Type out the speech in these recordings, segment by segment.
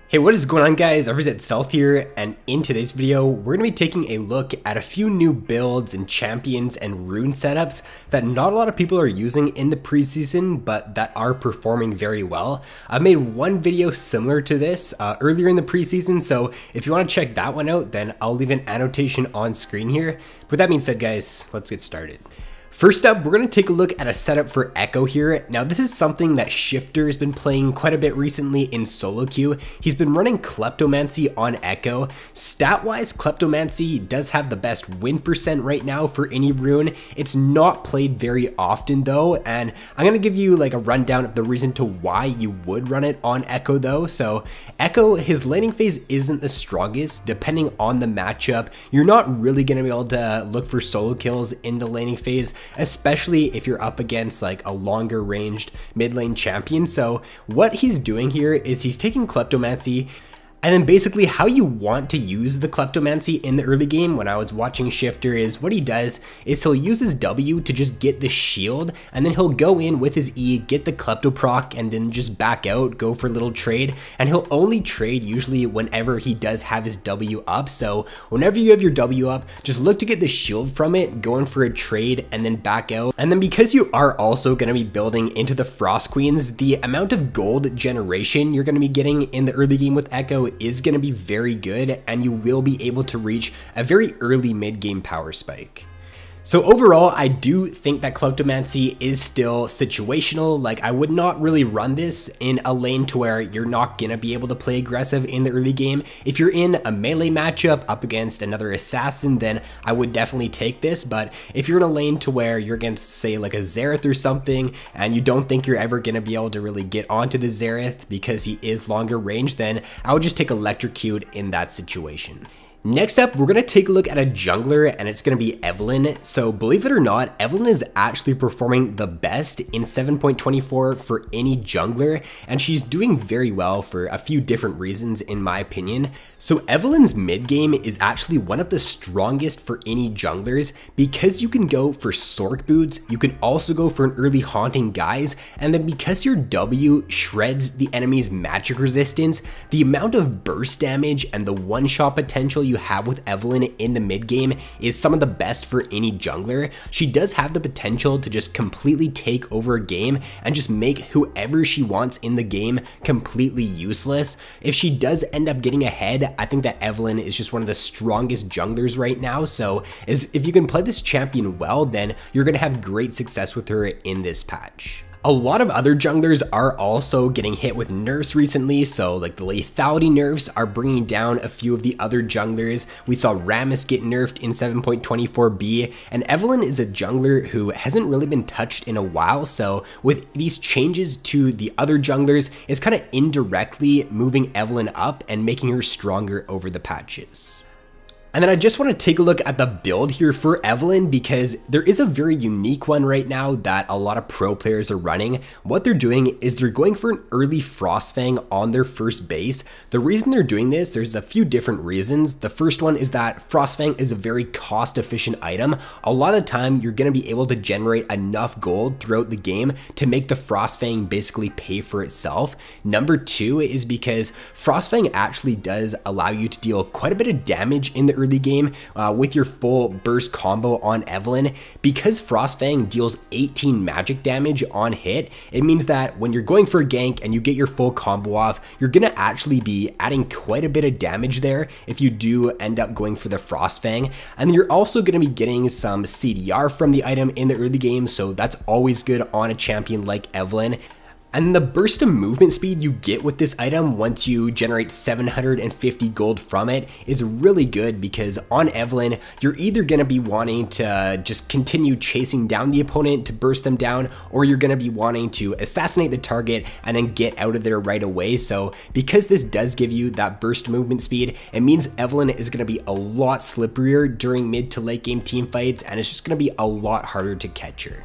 Hey, what is going on guys? RvzStealth here, and in today's video, we're going to be taking a look at a few new builds and champions and rune setups that not a lot of people are using in the preseason, but that are performing very well. I made one video similar to this earlier in the preseason, so if you want to check that one out, then I'll leave an annotation on screen here. With that being said guys, let's get started. First up, we're going to take a look at a setup for Echo here. Now this is something that Shifter has been playing quite a bit recently in solo queue. He's been running Klepto Mansi on Echo. Stat-wise, Klepto Mansi does have the best win percent right now for any rune. It's not played very often though, and I'm going to give you like a rundown of the reason to why you would run it on Echo though. So Echo, his laning phase isn't the strongest. Depending on the matchup, you're not really going to be able to look for solo kills in the laning phase, especially if you're up against like a longer ranged mid lane champion. So what he's doing here is he's taking Klepto Mansi, and then basically how you want to use the Klepto Mansi in the early game when I was watching Shifter is what he does is he'll use his W to just get the shield, and then he'll go in with his E, get the Klepto proc, and then just back out, go for a little trade, and he'll only trade usually whenever he does have his W up. So whenever you have your W up, just look to get the shield from it, go in for a trade, and then back out. And then because you are also going to be building into the Frost Queens, the amount of gold generation you're going to be getting in the early game with Echo is going to be very good, and you will be able to reach a very early mid-game power spike. So overall, I do think that Klepto Mansi is still situational. Like, I would not really run this in a lane to where you're not gonna be able to play aggressive in the early game. If you're in a melee matchup up against another assassin, then I would definitely take this. But if you're in a lane to where you're against, say, like a Xerath or something, and you don't think you're ever gonna be able to really get onto the Xerath because he is longer range, then I would just take Electrocute in that situation. Next up, we're going to take a look at a jungler, and it's going to be Evelyn. So believe it or not, Evelyn is actually performing the best in 7.24 for any jungler, and she's doing very well for a few different reasons in my opinion. So Evelyn's mid game is actually one of the strongest for any junglers because you can go for Sork boots, you can also go for an early Haunting Guise, and then because your W shreds the enemy's magic resistance, the amount of burst damage and the one-shot potential you have with Evelyn in the mid game is some of the best for any jungler. She does have the potential to just completely take over a game and just make whoever she wants in the game completely useless. If she does end up getting ahead, I think that Evelyn is just one of the strongest junglers right now. So if you can play this champion well, then you're going to have great success with her in this patch. A lot of other junglers are also getting hit with nerfs recently, so like the lethality nerfs are bringing down a few of the other junglers. We saw Rammus get nerfed in 7.24b, and Evelyn is a jungler who hasn't really been touched in a while, so with these changes to the other junglers, it's kind of indirectly moving Evelyn up and making her stronger over the patches. And then I just want to take a look at the build here for Evelyn because there is a very unique one right now that a lot of pro players are running. What they're doing is they're going for an early Frostfang on their first base. The reason they're doing this, there's a few different reasons. The first one is that Frostfang is a very cost efficient item. A lot of the time you're going to be able to generate enough gold throughout the game to make the Frostfang basically pay for itself. Number two is because Frostfang actually does allow you to deal quite a bit of damage in the early game with your full burst combo on Evelyn. Because Frostfang deals 18 magic damage on hit, it means that when you're going for a gank and you get your full combo off, you're gonna actually be adding quite a bit of damage there if you do end up going for the Frostfang. And then you're also gonna be getting some CDR from the item in the early game, so that's always good on a champion like Evelyn. And the burst of movement speed you get with this item once you generate 750 gold from it is really good because on Evelyn, you're either going to be wanting to just continue chasing down the opponent to burst them down, or you're going to be wanting to assassinate the target and then get out of there right away. So because this does give you that burst movement speed, it means Evelyn is going to be a lot slipperier during mid to late game team fights, and it's just going to be a lot harder to catch her.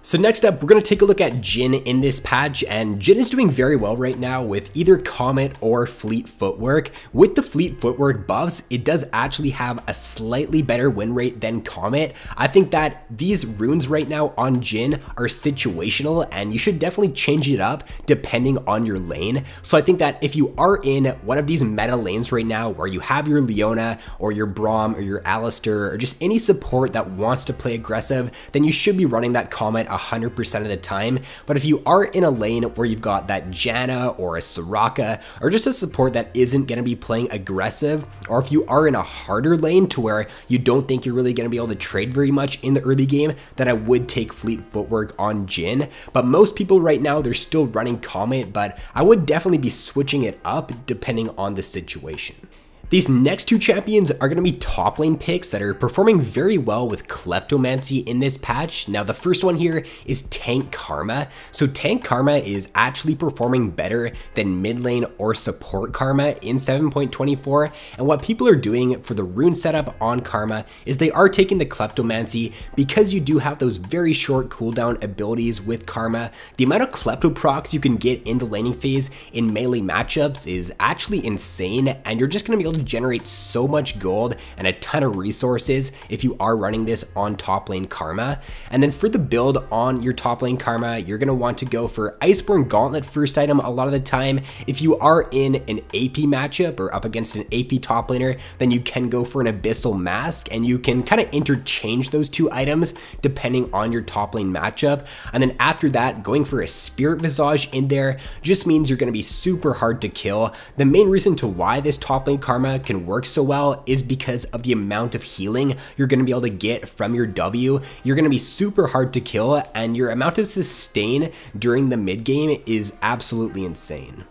So next up, we're going to take a look at Jhin in this patch, and Jhin is doing very well right now with either Comet or Fleet Footwork. With the Fleet Footwork buffs, it does actually have a slightly better win rate than Comet. I think that these runes right now on Jhin are situational, and you should definitely change it up depending on your lane. So I think that if you are in one of these meta lanes right now where you have your Leona or your Braum or your Alistair or just any support that wants to play aggressive, then you should be running that Comet 100% of the time. But if you are in a lane where you've got that Janna or a Soraka or just a support that isn't going to be playing aggressive, or if you are in a harder lane to where you don't think you're really going to be able to trade very much in the early game, then I would take Fleet Footwork on Jhin. But most people right now, they're still running Comet, but I would definitely be switching it up depending on the situation. These next two champions are going to be top lane picks that are performing very well with Klepto Mansi in this patch. Now the first one here is Tank Karma. So Tank Karma is actually performing better than mid lane or support Karma in 7.24, and what people are doing for the rune setup on Karma is they are taking the Klepto Mansi because you do have those very short cooldown abilities with Karma. The amount of Klepto procs you can get in the laning phase in melee matchups is actually insane, and you're just going to be able to generate so much gold and a ton of resources if you are running this on top lane Karma. And then for the build on your top lane Karma, you're going to want to go for Iceborne Gauntlet first item a lot of the time. If you are in an AP matchup or up against an AP top laner, then you can go for an Abyssal Mask, and you can kind of interchange those two items depending on your top lane matchup. And then after that, going for a Spirit Visage in there just means you're going to be super hard to kill. The main reason to why this top lane Karma can work so well is because of the amount of healing you're going to be able to get from your W. You're going to be super hard to kill, and your amount of sustain during the mid game is absolutely insane.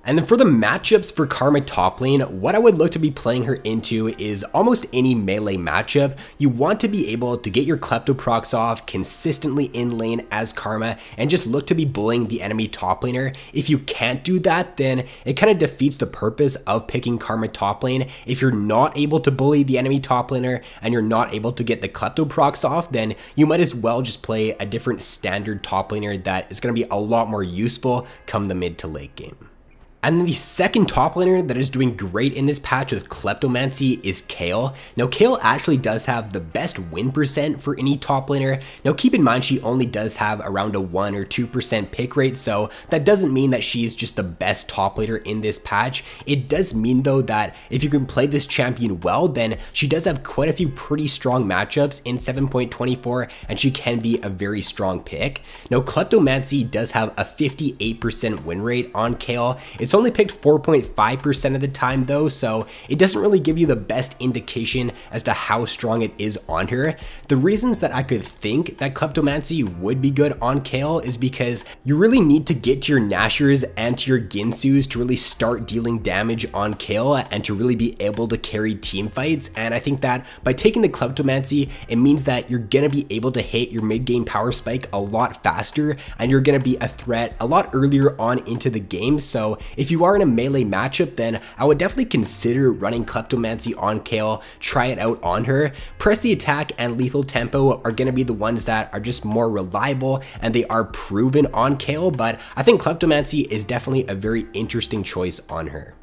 And then for the matchups for Karma top lane, what I would look to be playing her into is almost any melee matchup. You want to be able to get your Klepto procs off consistently in lane as Karma and just look to be bullying the enemy top laner. If you can't do that, then it kind of defeats the purpose of picking Karma top lane. If you're not able to bully the enemy top laner and you're not able to get the Klepto procs off, then you might as well just play a different standard top laner that is going to be a lot more useful come the mid to late game. And then the second top laner that is doing great in this patch with Klepto Mansi is Kale. Now Kale actually does have the best win percent for any top laner. Now keep in mind she only does have around a 1 or 2% pick rate, so that doesn't mean that she's just the best top laner in this patch. It does mean though that if you can play this champion well, then she does have quite a few pretty strong matchups in 7.24, and she can be a very strong pick. Now Klepto Mansi does have a 58% win rate on Kale. It's only picked 4.5% of the time though, so it doesn't really give you the best indication as to how strong it is on her. The reasons that I could think that Klepto Mansi would be good on Kale is because you really need to get to your Nashers and to your Ginsus to really start dealing damage on Kale and to really be able to carry team fights. And I think that by taking the Klepto Mansi, it means that you're gonna be able to hit your mid game power spike a lot faster, and you're gonna be a threat a lot earlier on into the game. So if you are in a melee matchup, then I would definitely consider running Klepto Mansi on Kale, try it out on her. Press the attack and lethal tempo are going to be the ones that are just more reliable and they are proven on Kale, but I think Klepto Mansi is definitely a very interesting choice on her.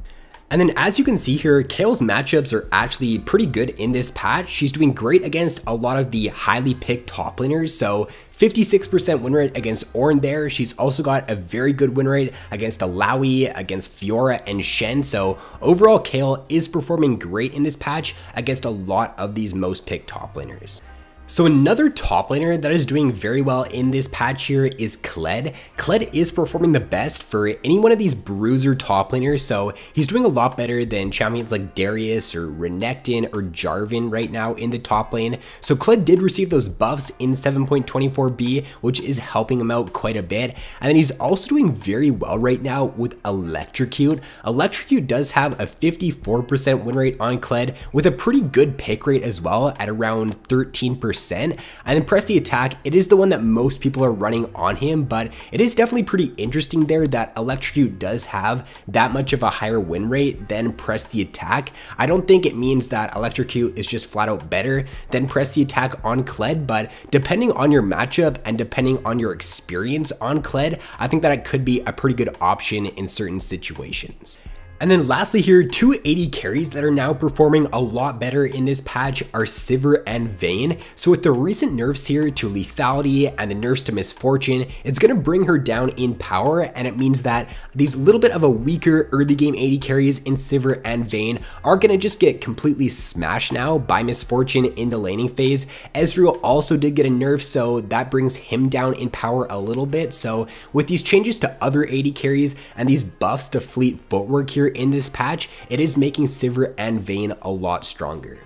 And then as you can see here, Kale's matchups are actually pretty good in this patch. She's doing great against a lot of the highly picked top laners, so 56% win rate against Ornn there. She's also got a very good win rate against Alawi, against Fiora and Shen. So overall, Kale is performing great in this patch against a lot of these most picked top laners. So another top laner that is doing very well in this patch here is Clad. Clad is performing the best for any one of these bruiser top laners, so he's doing a lot better than champions like Darius or Renekton or Jarvan right now in the top lane. So Clad did receive those buffs in 7.24b, which is helping him out quite a bit. And then he's also doing very well right now with Electrocute. Electrocute does have a 54% win rate on Clad with a pretty good pick rate as well at around 13%. 100%. And then press the attack, it is the one that most people are running on him, but it is definitely pretty interesting there that Electrocute does have that much of a higher win rate than press the attack. I don't think it means that Electrocute is just flat out better than press the attack on Clad, but depending on your matchup and depending on your experience on Clad, I think that it could be a pretty good option in certain situations. And then lastly here, two AD carries that are now performing a lot better in this patch are Sivir and Vayne. So with the recent nerfs here to lethality and the nerfs to misfortune, it's going to bring her down in power, and it means that these little bit of a weaker early game AD carries in Sivir and Vayne are going to just get completely smashed now by misfortune in the laning phase. Ezreal also did get a nerf, so that brings him down in power a little bit. So with these changes to other AD carries and these buffs to fleet footwork here in this patch, it is making Sivir and Vayne a lot stronger.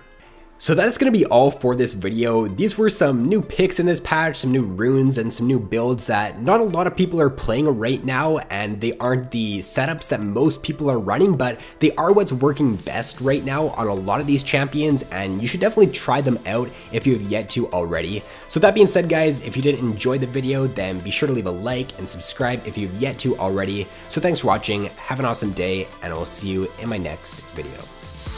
So that is going to be all for this video. These were some new picks in this patch, some new runes and some new builds that not a lot of people are playing right now, and they aren't the setups that most people are running, but they are what's working best right now on a lot of these champions, and you should definitely try them out if you have yet to already. So that being said guys, if you did enjoy the video, then be sure to leave a like and subscribe if you've yet to already. So thanks for watching, have an awesome day, and I will see you in my next video.